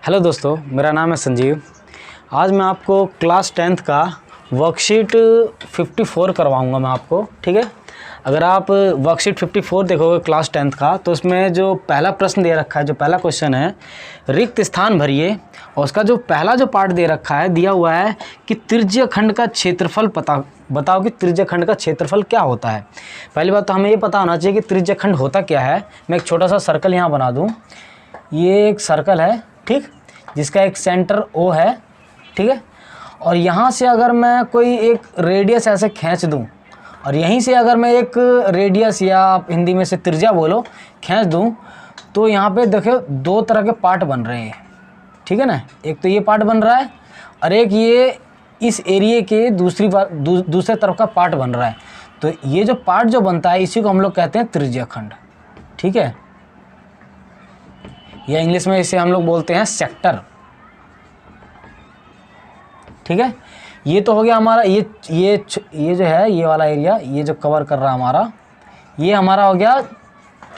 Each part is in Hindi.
हेलो दोस्तों, मेरा नाम है संजीव। आज मैं आपको क्लास 10th का वर्कशीट 54 करवाऊंगा मैं आपको। ठीक है, अगर आप वर्कशीट 54 देखोगे क्लास 10th का, तो उसमें जो पहला प्रश्न दे रखा है, जो पहला क्वेश्चन है, रिक्त स्थान भरिए। और उसका जो पहला जो पार्ट दे रखा है, दिया हुआ है कि त्रिज्यखंड का क्षेत्रफल बताओ कि त्रिज्यखंड का क्षेत्रफल क्या होता है। पहली बात तो हमें ये पता होना चाहिए कि त्रिज्यखंड होता क्या है। मैं एक छोटा सा सर्कल यहाँ बना दूँ। ये एक सर्कल है, ठीक, जिसका एक सेंटर O है, ठीक है। और यहाँ से अगर मैं कोई एक रेडियस ऐसे खींच दूँ, और यहीं से अगर मैं एक रेडियस, या आप हिंदी में से त्रिज्या बोलो, खींच दूँ, तो यहाँ पे देखो दो तरह के पार्ट बन रहे हैं, ठीक है ना। एक तो ये पार्ट बन रहा है, और एक ये इस एरिया के दूसरे तरफ का पार्ट बन रहा है। तो ये जो पार्ट जो बनता है, इसी को हम लोग कहते हैं त्रिज्यखंड, ठीक है। या इंग्लिश में इसे हम लोग बोलते हैं सेक्टर, ठीक है। ये तो हो गया हमारा ये जो है, ये वाला एरिया, ये जो कवर कर रहा है हमारा, ये हमारा हो गया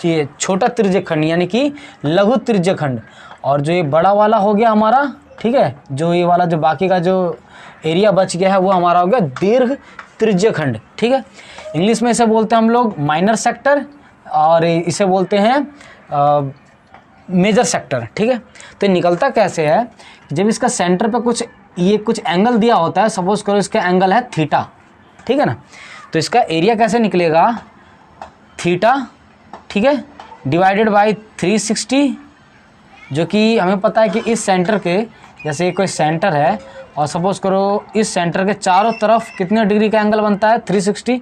ये छोटा त्रिज्यखंड, यानी कि लघु त्रिज्यखंड। और जो ये बड़ा वाला हो गया हमारा, ठीक है, जो ये वाला जो बाकी का जो एरिया बच गया है, वो हमारा हो गया दीर्घ त्रिज्यखंड, ठीक है। इंग्लिश में इसे बोलते हैं हम लोग माइनर सेक्टर, और इसे बोलते हैं मेजर सेक्टर, ठीक है। तो निकलता कैसे है, जब इसका सेंटर पे कुछ एंगल दिया होता है, सपोज करो इसका एंगल है थीटा, ठीक है ना। तो इसका एरिया कैसे निकलेगा, थीटा, ठीक है, डिवाइडेड बाय 360, जो कि हमें पता है कि इस सेंटर के, जैसे कोई सेंटर है, और सपोज करो इस सेंटर के चारों तरफ कितने डिग्री का एंगल बनता है, 360,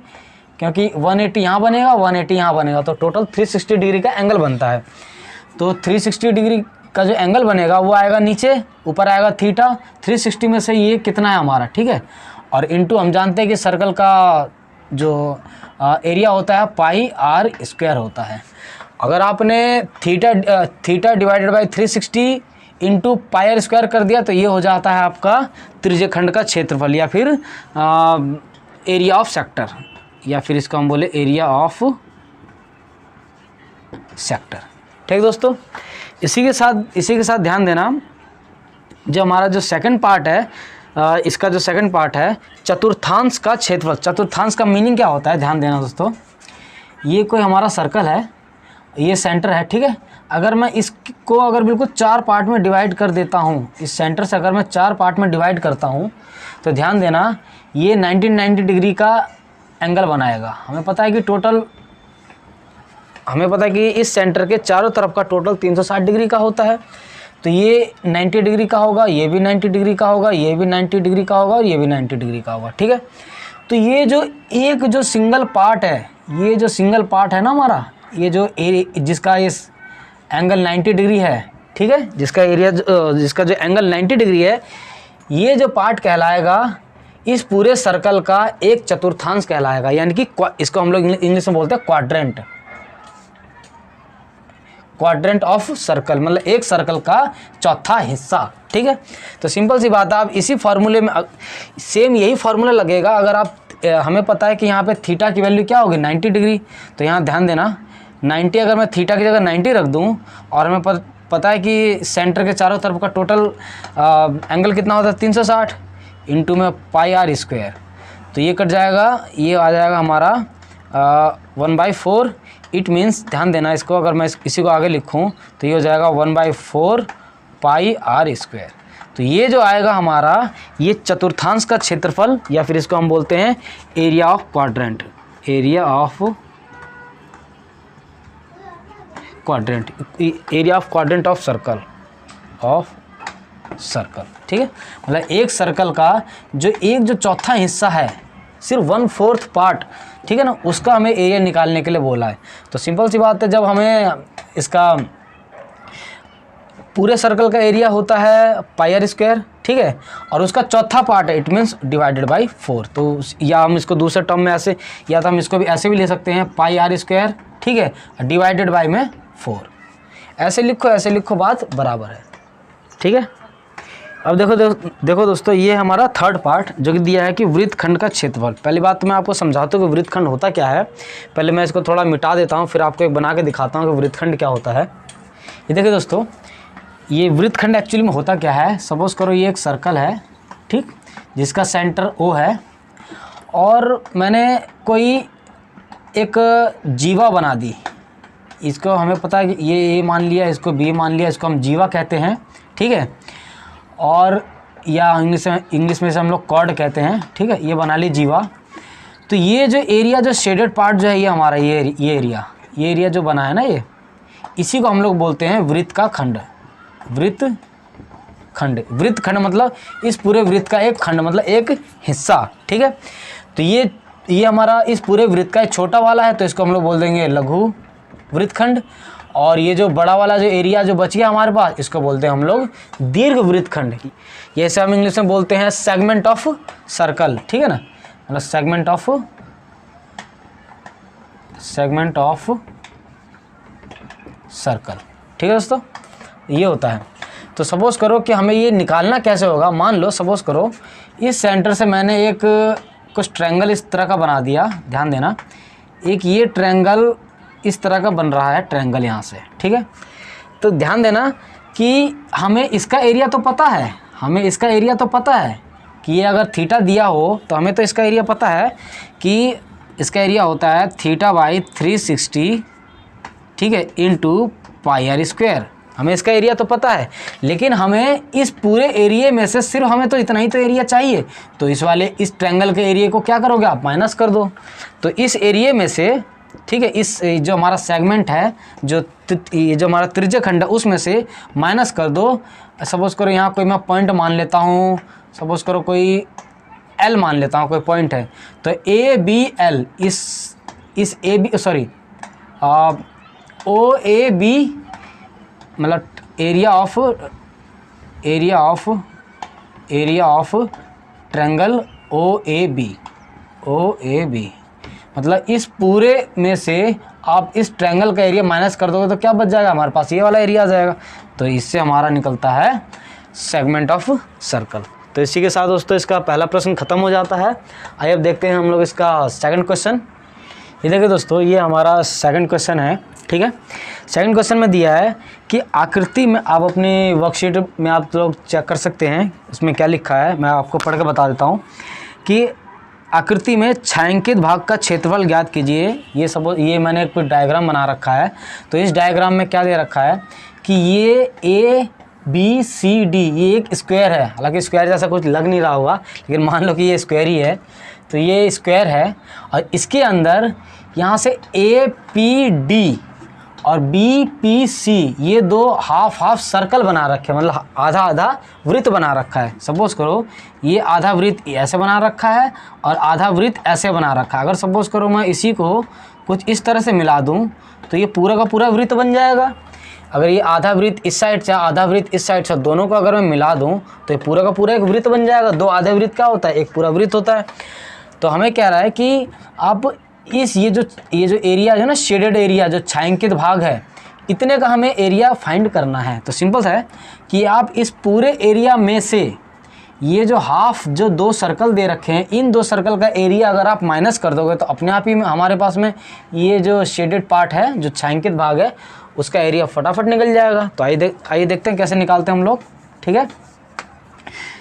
क्योंकि 180 यहाँ बनेगा, 180 यहाँ बनेगा, तो टोटल 360 डिग्री का एंगल बनता है। तो 360 डिग्री का जो एंगल बनेगा वो आएगा नीचे, ऊपर आएगा थीटा। 360 में से ये कितना है हमारा, ठीक है। और इनटू हम जानते हैं कि सर्कल का जो एरिया होता है पाई आर स्क्वायर होता है। अगर आपने theta divided by 360 into pi r square कर दिया, तो ये हो जाता है आपका त्रिज्यखंड का क्षेत्रफल, या फिर एरिया ऑफ सेक्टर, या फिर इसको हम बोले एरिया ऑफ सेक्टर, ठीक दोस्तों। इसी के साथ ध्यान देना, जो हमारा जो सेकंड पार्ट है, इसका जो सेकंड पार्ट है, चतुर्थांश का क्षेत्रफल। चतुर्थांश का मीनिंग क्या होता है, ध्यान देना दोस्तों। ये कोई हमारा सर्कल है, ये सेंटर है, ठीक है। अगर मैं इसको अगर बिल्कुल 4 पार्ट में डिवाइड कर देता हूँ, इस सेंटर से अगर मैं 4 पार्ट में डिवाइड करता हूँ, तो ध्यान देना ये 90 डिग्री का एंगल बनाएगा। हमें पता है कि इस सेंटर के चारों तरफ का टोटल 360 डिग्री का होता है। तो ये 90 डिग्री का होगा, ये भी 90 डिग्री का होगा, ये भी 90 डिग्री का होगा, और ये भी 90 डिग्री का होगा, ठीक है। तो ये जो एक जो सिंगल पार्ट है, ये जो सिंगल पार्ट है ना हमारा, ये जो जिसका इस एंगल 90 डिग्री है, ठीक है, जिसका जो एंगल 90 डिग्री है, ये जो पार्ट कहलाएगा इस पूरे सर्कल का एक चतुर्थांश कहलाएगा। यानी कि इसको हम लोग इंग्लिश में बोलते हैं क्वाड्रेंट ऑफ सर्कल, मतलब एक सर्कल का चौथा हिस्सा, ठीक है। तो सिंपल सी बात है, आप इसी फार्मूले में सेम यही फार्मूला लगेगा। अगर आप हमें पता है कि यहाँ पे थीटा की वैल्यू क्या होगी, 90 डिग्री, तो यहाँ ध्यान देना 90, अगर मैं थीटा की जगह 90 रख दूँ, और हमें पता है कि सेंटर के चारों तरफ का टोटल एंगल कितना होता है, 360, इंटू में पाई आर स्क्वायर, तो ये कट जाएगा, ये आ जाएगा हमारा 1/4। इट मीन्स, ध्यान देना इसको, अगर मैं इसी को आगे लिखूं, तो ये हो जाएगा 1/4 पाई आर स्क्वायर। तो ये जो आएगा हमारा, ये चतुर्थांश का क्षेत्रफल, या फिर इसको हम बोलते हैं area of quadrant, area of quadrant of circle, ठीक है। मतलब एक सर्कल का जो चौथा हिस्सा है, सिर्फ 1/4 पार्ट, ठीक है ना, उसका हमें एरिया निकालने के लिए बोला है। तो सिंपल सी बात है, जब हमें इसका पूरे सर्कल का एरिया होता है पाई आर स्क्वायर, ठीक है, और उसका चौथा पार्ट है, इट मीन्स डिवाइडेड बाय 4। तो या हम इसको दूसरे टर्म में ऐसे, या तो हम इसको भी ऐसे भी ले सकते हैं, पाई आर स्क्वायर, ठीक है, डिवाइडेड बाय में 4। ऐसे लिखो, बात बराबर है, ठीक है। अब देखो दोस्तों, ये हमारा थर्ड पार्ट जो कि दिया है कि वृत्तखंड का क्षेत्रफल। पहली बात तो मैं आपको समझाता हूँ कि वृत्तखंड होता क्या है। पहले मैं इसको थोड़ा मिटा देता हूँ, फिर आपको एक बना के दिखाता हूँ कि वृत्तखंड क्या होता है। ये देखिए दोस्तों, ये वृत्तखंड एक्चुअली में होता क्या है, सपोज़ करो ये एक सर्कल है, ठीक, जिसका सेंटर O है, और मैंने कोई एक जीवा बना दी, इसको हमें पता है कि ये A मान लिया, इसको B मान लिया, इसको हम जीवा कहते हैं, ठीक है, और या इंग्लिश में से हम लोग कॉर्ड कहते हैं, ठीक है, ये बना ली जीवा। तो ये जो एरिया, जो शेडेड पार्ट जो है ये हमारा ये एरिया जो बना है ना, ये इसी को हम लोग बोलते हैं वृत्त का खंड। वृत्तखंड मतलब इस पूरे वृत्त का एक खंड, मतलब एक हिस्सा, ठीक है। तो ये हमारा इस पूरे वृत्त का एक छोटा वाला है, तो इसको हम लोग बोल देंगे लघु वृत्तखंड। और ये जो बड़ा वाला जो एरिया जो बच गया हमारे पास, इसको बोलते हैं हम लोग दीर्घ वृत्तखंड। जैसे हम इंग्लिश में बोलते हैं सेगमेंट ऑफ सर्कल, ठीक है ना, मतलब सेगमेंट ऑफ सर्कल, ठीक है दोस्तों, ये होता है। तो सपोज़ करो कि हमें ये निकालना कैसे होगा। मान लो सपोज़ करो इस सेंटर से मैंने एक कुछ ट्रायंगल इस तरह का बना दिया, ध्यान देना, एक ये ट्रायंगल इस तरह का बन रहा है, ट्रायंगल यहाँ से, ठीक है। तो ध्यान देना कि हमें इसका एरिया तो पता है, कि ये अगर थीटा दिया हो तो हमें तो इसका एरिया पता है कि इसका एरिया होता है θ/360, ठीक है, इंटू πr²। हमें इसका एरिया तो पता है, लेकिन हमें इस पूरे एरिया में से सिर्फ हमें तो इतना ही तो एरिया चाहिए। तो इस ट्रायंगल के एरिया को क्या करोगे आप, माइनस कर दो। तो इस एरिया में से, ठीक है, इस जो हमारा सेगमेंट है, जो हमारा त्रिज्य खंड है, उसमें से माइनस कर दो। सपोज़ करो यहाँ कोई मैं पॉइंट मान लेता हूँ, सपोज़ करो कोई L मान लेता हूँ, कोई पॉइंट है। तो ABL इस AB सॉरी OAB मतलब एरिया ऑफ ट्रायंगल OAB मतलब इस पूरे में से आप इस ट्रायंगल का एरिया माइनस कर दोगे तो क्या बच जाएगा हमारे पास, ये वाला एरिया आ जाएगा। तो इससे हमारा निकलता है सेगमेंट ऑफ सर्कल। तो इसी के साथ दोस्तों इसका पहला प्रश्न खत्म हो जाता है। आइए अब देखते हैं हम लोग इसका सेकंड क्वेश्चन। ये देखिए दोस्तों, ये हमारा सेकंड क्वेश्चन है, ठीक है। सेकंड क्वेश्चन में दिया है कि आकृति में, आप अपनी वर्कशीट में आप लोग चेक कर सकते हैं इसमें क्या लिखा है, मैं आपको पढ़ के बता देता हूँ कि आकृति में छायांकित भाग का क्षेत्रफल ज्ञात कीजिए। ये मैंने एक डायग्राम बना रखा है। तो इस डायग्राम में क्या दे रखा है कि ये ABCD ये एक स्क्वायर है, हालांकि स्क्वायर जैसा कुछ लग नहीं रहा होगा, लेकिन मान लो कि ये स्क्वायर ही है। तो ये स्क्वायर है और इसके अंदर यहाँ से APD और BPC ये दो हाफ सर्कल बना रखे हैं, मतलब आधा वृत्त बना रखा है। सपोज़ करो ये आधा वृत्त ऐसे बना रखा है और आधा वृत्त ऐसे बना रखा है। अगर सपोज़ करो मैं इसी को कुछ इस तरह से मिला दूं तो ये पूरा का पूरा वृत्त बन जाएगा। अगर ये आधा वृत्त इस साइड से आधा वृत्त इस साइड से, दोनों को अगर मैं मिला दूं तो ये पूरा का पूरा एक वृत्त बन जाएगा। दो आधे वृत्त क्या होता है, एक पूरा वृत्त होता है। तो हमें कह रहा है कि आप ये जो एरिया है ना, शेडेड एरिया जो छायांकित भाग है, इतने का हमें एरिया फाइंड करना है। तो सिंपल है कि आप इस पूरे एरिया में से ये जो हाफ जो दो सर्कल दे रखे हैं, इन दो सर्कल का एरिया अगर आप माइनस कर दोगे तो अपने आप ही में हमारे पास में ये जो शेडेड पार्ट है, जो छायांकित भाग है, उसका एरिया फटाफट निकल जाएगा। तो आइए देखते हैं कैसे निकालते हैं हम लोग, ठीक है।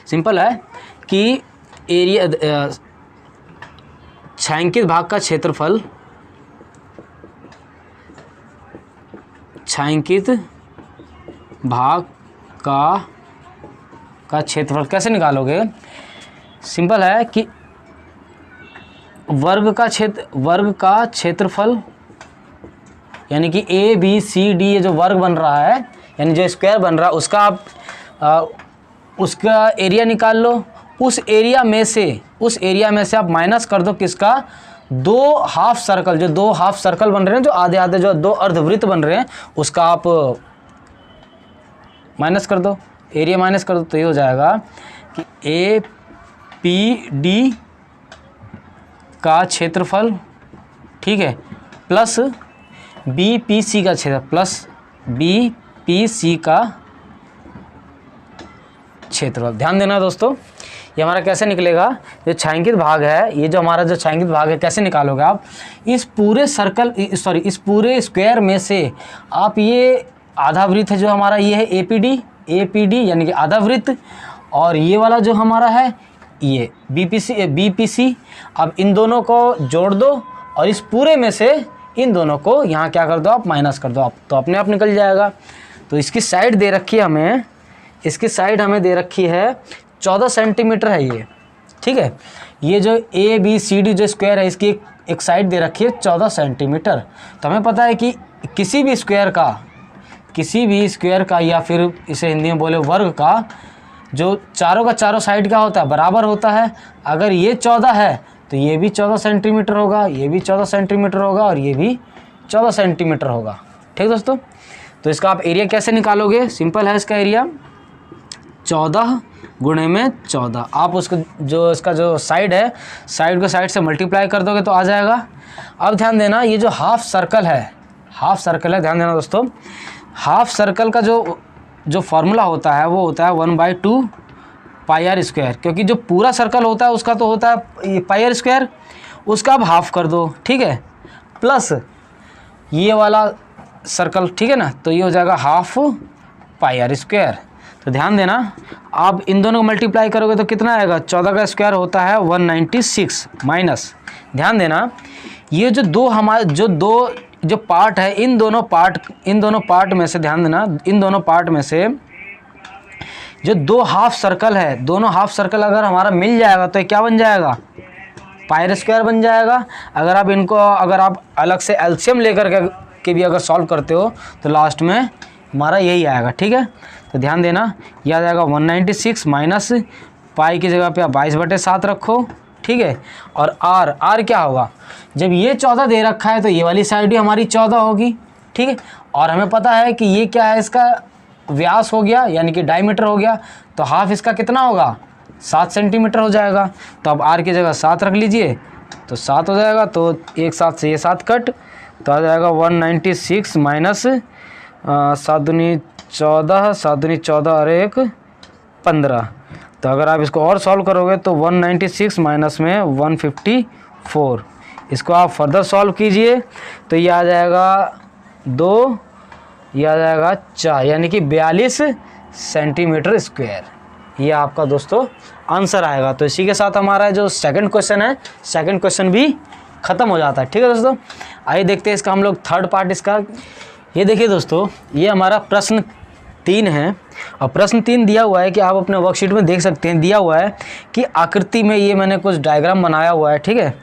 सिंपल है कि एरिया छायांकित भाग का क्षेत्रफल, छायांकित भाग का क्षेत्रफल कैसे निकालोगे। सिंपल है कि वर्ग का क्षेत्रफल यानी कि ABCD ये जो वर्ग बन रहा है, यानी जो स्क्वायर बन रहा है, उसका आप उसका एरिया निकाल लो। उस एरिया में से आप माइनस कर दो किसका, दो हाफ सर्कल, जो दो हाफ सर्कल बन रहे हैं, जो आधे जो दो अर्धवृत्त बन रहे हैं, उसका आप माइनस कर दो, एरिया माइनस कर दो। तो ये हो जाएगा कि APD का क्षेत्रफल, ठीक है, प्लस BPC का क्षेत्रफल, प्लस BPC का क्षेत्रफल। ध्यान देना दोस्तों, ये हमारा कैसे निकलेगा, जो छायांकित भाग है, ये जो हमारा जो छायांकित भाग है, कैसे निकालोगे आप, इस पूरे इस पूरे स्क्वायर में से आप ये आधा वृत्त है जो हमारा ये है APD, APD यानी कि आधा वृत्त, और ये वाला जो हमारा है ये BPC। अब इन दोनों को जोड़ दो और इस पूरे में से इन दोनों को यहाँ क्या कर दो आप, माइनस कर दो आप, तो अपने आप निकल जाएगा। तो इसकी साइड दे रखी है हमें, इसकी साइड हमें दे रखी है 14 सेंटीमीटर है ये, ठीक है। ये जो ABCD जो स्क्वायर है इसकी एक साइड दे रखी है 14 सेंटीमीटर। तो हमें पता है कि किसी भी स्क्वायर का या फिर इसे हिंदी में बोले वर्ग का, जो चारों का चारों साइड क्या होता है, बराबर होता है। अगर ये 14 है तो ये भी 14 सेंटीमीटर होगा, ये भी 14 सेंटीमीटर होगा और ये भी 14 सेंटीमीटर होगा, ठीक दोस्तों। तो इसका आप एरिया कैसे निकालोगे, सिंपल है इसका एरिया 14 गुणे में 14। आप उसको जो इसका जो साइड है, साइड को साइड से मल्टीप्लाई कर दोगे तो आ जाएगा। अब ध्यान देना, ये जो हाफ सर्कल है, ध्यान देना दोस्तों, हाफ सर्कल का जो फॉर्मूला होता है वो होता है 1/2 पाई आर स्क्वायर, क्योंकि जो पूरा सर्कल होता है उसका तो होता है पाई आर स्क्वायर, उसका आप हाफ कर दो, ठीक है, प्लस ये वाला सर्कल, ठीक है ना, तो ये हो जाएगा हाफ पाई आर स्क्वायर। तो ध्यान देना, आप इन दोनों को मल्टीप्लाई करोगे तो कितना आएगा, 14 का स्क्वायर होता है 196 माइनस, ध्यान देना ये जो पार्ट है, इन दोनों पार्ट में से, ध्यान देना इन दोनों पार्ट में से जो दो हाफ सर्कल है, दोनों हाफ सर्कल अगर हमारा मिल जाएगा तो ये क्या बन जाएगा, पाई आर स्क्वायर बन जाएगा। अगर आप अलग से एलसीएम लेकर के भी अगर सॉल्व करते हो तो लास्ट में हमारा यही आएगा, ठीक है। तो ध्यान देना, यह आ जाएगा 196 माइनस पाई की जगह पे आप 22/7 रखो, ठीक है। और आर क्या होगा, जब ये 14 दे रखा है तो ये वाली साइड भी हमारी 14 होगी, ठीक है। और हमें पता है कि ये क्या है, इसका व्यास हो गया यानी कि डायमीटर हो गया, तो हाफ इसका कितना होगा, 7 सेंटीमीटर हो जाएगा। तो अब आर की जगह 7 रख लीजिए तो 7 हो जाएगा, तो एक 7 से ये 7 कट, तो आ जाएगा 196 माइनस 7 दूनी 14, 7 दूनी 14 और 1 15। तो अगर आप इसको और सॉल्व करोगे तो 196 माइनस में 154, इसको आप फर्दर सॉल्व कीजिए तो ये आ जाएगा 2, ये आ जाएगा 4, यानी कि 42 सेंटीमीटर स्क्वायर। ये आपका दोस्तों आंसर आएगा। तो इसी के साथ हमारा जो सेकंड क्वेश्चन है, सेकंड क्वेश्चन भी ख़त्म हो जाता है, ठीक है दोस्तों। आइए देखते हैं इसका हम लोग थर्ड पार्ट इसका। ये देखिए दोस्तों, ये हमारा प्रश्न 3 है, और प्रश्न 3 दिया हुआ है कि आप अपने वर्कशीट में देख सकते हैं, दिया हुआ है कि आकृति में, ये मैंने कुछ डायग्राम बनाया हुआ है, ठीक है,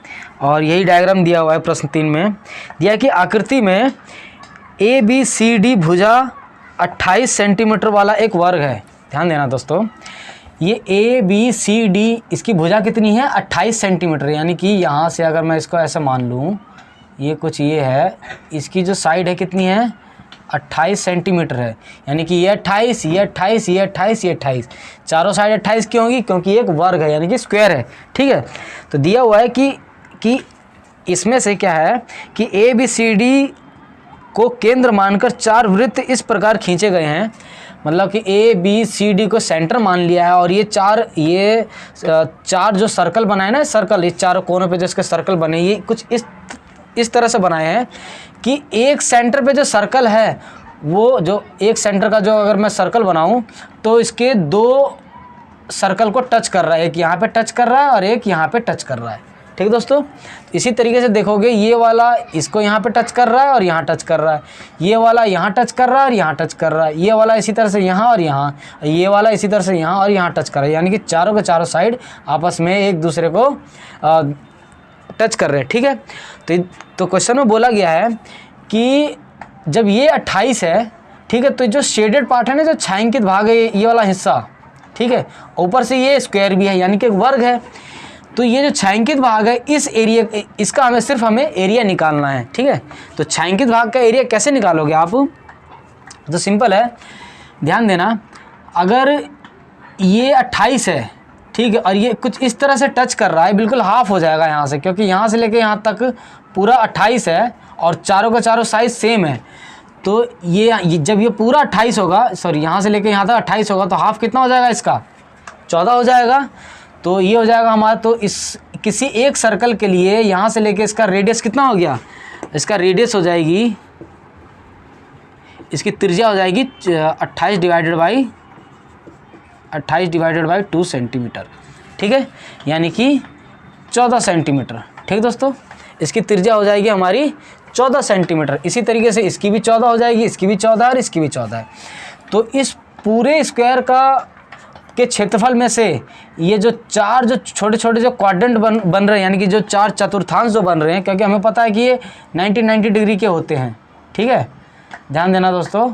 और यही डायग्राम दिया हुआ है प्रश्न 3 में। दिया है कि आकृति में ABCD भुजा 28 सेंटीमीटर वाला एक वर्ग है। ध्यान देना दोस्तों, ये ABCD इसकी भुजा कितनी है, 28 सेंटीमीटर, यानी कि यहाँ से अगर मैं इसको ऐसा मान लूँ, ये कुछ ये है, इसकी जो साइड है कितनी है, 28 सेंटीमीटर है, यानी कि ये 28, ये 28, ये 28, ये 28, चारों साइड 28 क्यों होगी, क्योंकि एक वर्ग है यानी कि स्क्वायर है, ठीक है। तो दिया हुआ है कि इसमें से क्या है कि ABCD को केंद्र मानकर 4 वृत्त इस प्रकार खींचे गए हैं, मतलब कि ABCD को सेंटर मान लिया है, और ये चार जो सर्कल बनाए ना, सर्कल, ये चारों कोनों पे जिसके सर्कल बने, ये कुछ इस तरह से बनाए हैं कि एक सेंटर पे जो सर्कल है, वो जो एक सेंटर का जो अगर मैं सर्कल बनाऊं तो इसके 2 सर्कल को टच कर रहा है, एक यहाँ पे टच कर रहा है और एक यहाँ पे टच कर रहा है, ठीक दोस्तों। इसी तरीके से देखोगे, ये वाला इसको यहाँ पे टच कर रहा है और यहाँ टच कर रहा है, ये वाला यहाँ टच कर रहा है और यहाँ टच कर रहा है, ये वाला इसी तरह से यहाँ और यहाँ, ये वाला इसी तरह से यहाँ और यहाँ टच कर रहा है, यानी कि चारों के चारों साइड आपस में एक दूसरे को टच कर रहे हैं, ठीक है। तो क्वेश्चन में बोला गया है कि जब ये 28 है, ठीक है, तो जो शेडेड पार्ट है ना, जो छायांकित भाग है, ये वाला हिस्सा, ठीक है, ऊपर से ये स्क्वायर भी है यानी कि एक वर्ग है, तो ये जो छायांकित भाग है, इस एरिया, इसका हमें एरिया निकालना है, ठीक है। तो छायांकित भाग का एरिया कैसे निकालोगे आप, तो सिंपल है, ध्यान देना, अगर ये 28 है, ठीक है, और ये कुछ इस तरह से टच कर रहा है, बिल्कुल हाफ हो जाएगा यहाँ से, क्योंकि यहाँ से लेके यहाँ तक पूरा 28 है और चारों का चारों साइज सेम है। तो ये जब ये पूरा 28 होगा, सॉरी, यहाँ से लेके यहाँ तक 28 होगा, तो हाफ कितना हो जाएगा इसका, 14 हो जाएगा। तो ये हो जाएगा हमारा, तो इस किसी एक सर्कल के लिए यहाँ से लेके इसका रेडियस कितना हो गया, इसका रेडियस हो जाएगी, इसकी त्रिज्या हो जाएगी 28 divided by 28 divided by 2 centimetre, ठीक है, यानी कि 14 सेंटीमीटर। ठीक दोस्तों, इसकी त्रिज्या हो जाएगी हमारी 14 सेंटीमीटर। इसी तरीके से इसकी भी 14 हो जाएगी, इसकी भी 14 और इसकी भी 14 है। तो इस पूरे स्क्वायर के क्षेत्रफल में से ये जो चार जो छोटे छोटे जो क्वाड्रेंट बन रहे हैं, यानी कि जो चार चतुर्थांश जो बन रहे हैं, क्योंकि हमें पता है कि ये 90 डिग्री के होते हैं। ठीक है, ध्यान देना दोस्तों,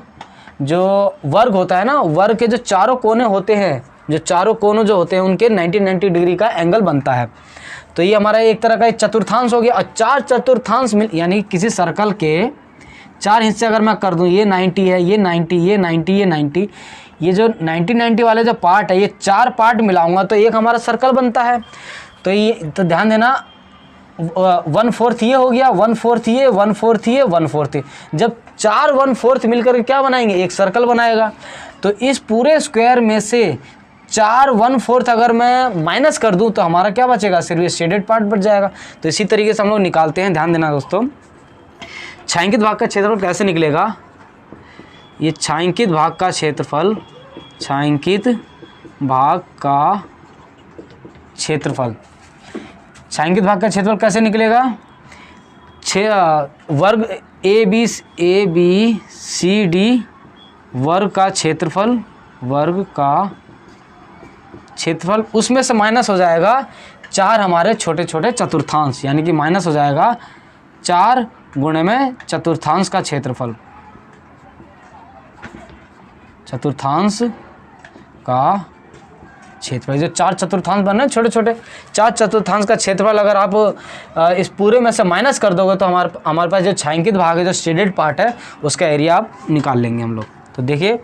जो वर्ग होता है ना, वर्ग के जो चारों कोने होते हैं, जो चारों कोनों जो होते हैं उनके 90 डिग्री का एंगल बनता है। तो ये हमारा एक तरह का एक चतुर्थांश हो गया। और चार चतुर्थांश मिल, यानी किसी सर्कल के चार हिस्से अगर मैं कर दूं, ये 90 है, ये 90, ये 90, ये 90, ये जो 90 वाले जो पार्ट है, ये चार पार्ट मिलाऊंगा तो एक हमारा सर्कल बनता है। तो ये तो ध्यान देना, 1/4 ये हो गया, 1/4 ये, 1/4 ये, 1/4 ये। जब चार 1/4 मिलकर क्या बनाएंगे, एक सर्कल बनाएगा। तो इस पूरे स्क्वायर में से 4 1/4 अगर मैं माइनस कर दूं तो हमारा क्या बचेगा, सिर्फ ये शेडेड पार्ट बच जाएगा। तो इसी तरीके से हम लोग निकालते हैं। ध्यान देना दोस्तों, छायांकित भाग का क्षेत्रफल कैसे निकलेगा। ये छायांकित भाग का क्षेत्रफल, छायांकित भाग का क्षेत्रफल, छायांकित भाग का क्षेत्रफल कैसे निकलेगा। वर्ग ए बी सी डी वर्ग का क्षेत्रफल, वर्ग का क्षेत्रफल, उसमें से माइनस हो जाएगा चार हमारे छोटे छोटे चतुर्थांश, यानी कि माइनस हो जाएगा 4 गुणे में चतुर्थांश का क्षेत्रफल, चतुर्थांश का क्षेत्रफल। जो चार चतुर्थांश बन रहे हैं छोटे छोटे, चार चतुर्थांश का क्षेत्रफल अगर आप इस पूरे में से माइनस कर दोगे तो हमारे पास जो छायांकित भाग है, जो शेडेड पार्ट है, उसका एरिया आप निकाल लेंगे हम लोग। तो देखिए,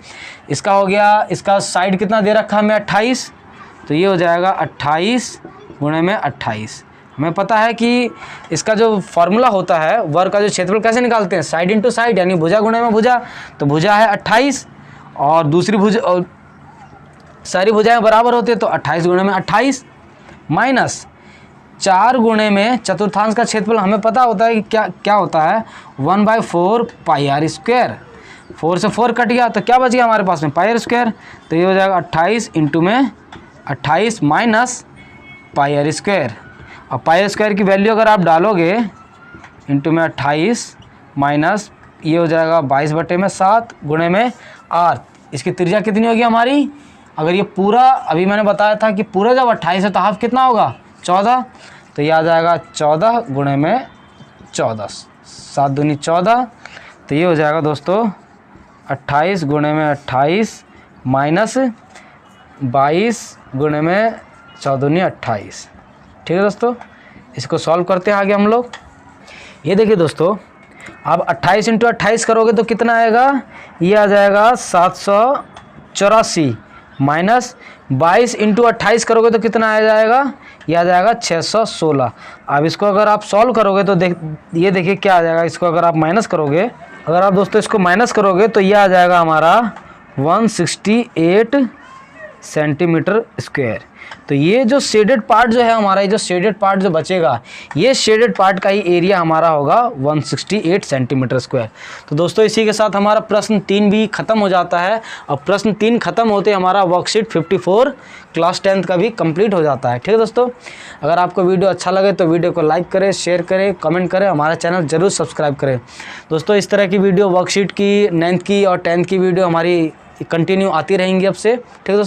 इसका हो गया, इसका साइड कितना दे रखा है हमें 28, तो ये हो जाएगा 28 गुणे में 28। हमें पता है कि इसका जो फॉर्मूला होता है, वर्ग का जो क्षेत्रफल कैसे निकालते हैं, साइड इंटू साइड, यानी भुजा गुणे में भुजा। तो भुजा है 28 और दूसरी भुजा, और सारी भुजाएं बराबर होती है, तो 28 गुणे में 28 माइनस 4 गुणे में चतुर्थांश का क्षेत्रफल। हमें पता होता है कि क्या होता है, 1/4 पाई आर स्क्वायर। 4 से 4 कट गया तो क्या बच गया हमारे पास में, पाई आर स्क्वायर। तो ये हो जाएगा 28 इंटू में 28 माइनस पाई आर स्क्वायर। और पाई आर स्क्वायर की वैल्यू अगर आप डालोगे इंटू में 28 माइनस, ये हो जाएगा 22/7 गुणे में आर। इसकी त्रिज्या कितनी होगी हमारी, अगर ये पूरा, अभी मैंने बताया था कि पूरा जब 28 है तो हाफ कितना होगा, 14। तो ये आ जाएगा 14 गुणे में 14, 7 दूनी 14। तो ये हो जाएगा दोस्तों 28 गुणे में 28 माइनस 22 गुणे में 14 दूनी 28। ठीक है दोस्तों, इसको सॉल्व करते हैं आगे हम लोग। ये देखिए दोस्तों, आप 28 इंटू 28 करोगे तो कितना आएगा, ये आ जाएगा 784 माइनस 22 इंटू 28 करोगे तो कितना आ जाएगा, ये आ जाएगा 616। अब इसको अगर आप सॉल्व करोगे तो ये देखिए क्या आ जाएगा। इसको अगर आप माइनस करोगे, अगर आप दोस्तों इसको माइनस करोगे तो ये आ जाएगा हमारा 168 सेंटीमीटर स्क्वायर। तो ये जो शेडेड पार्ट जो है हमारा, ये जो शेडेड पार्ट जो बचेगा, ये शेडेड पार्ट का ही एरिया हमारा होगा 168 सेंटीमीटर स्क्वायर। तो दोस्तों, इसी के साथ हमारा प्रश्न 3 भी ख़त्म हो जाता है। और प्रश्न 3 ख़त्म होते हमारा वर्कशीट 54 क्लास 10th का भी कंप्लीट हो जाता है। ठीक है दोस्तों, अगर आपको वीडियो अच्छा लगे तो वीडियो को लाइक करें, शेयर करें, कमेंट करें, हमारा चैनल ज़रूर सब्सक्राइब करें। दोस्तों, इस तरह की वीडियो वर्कशीट की 9th की और 10th की वीडियो हमारी कंटिन्यू आती रहेंगी अब से। ठीक है दोस्तों।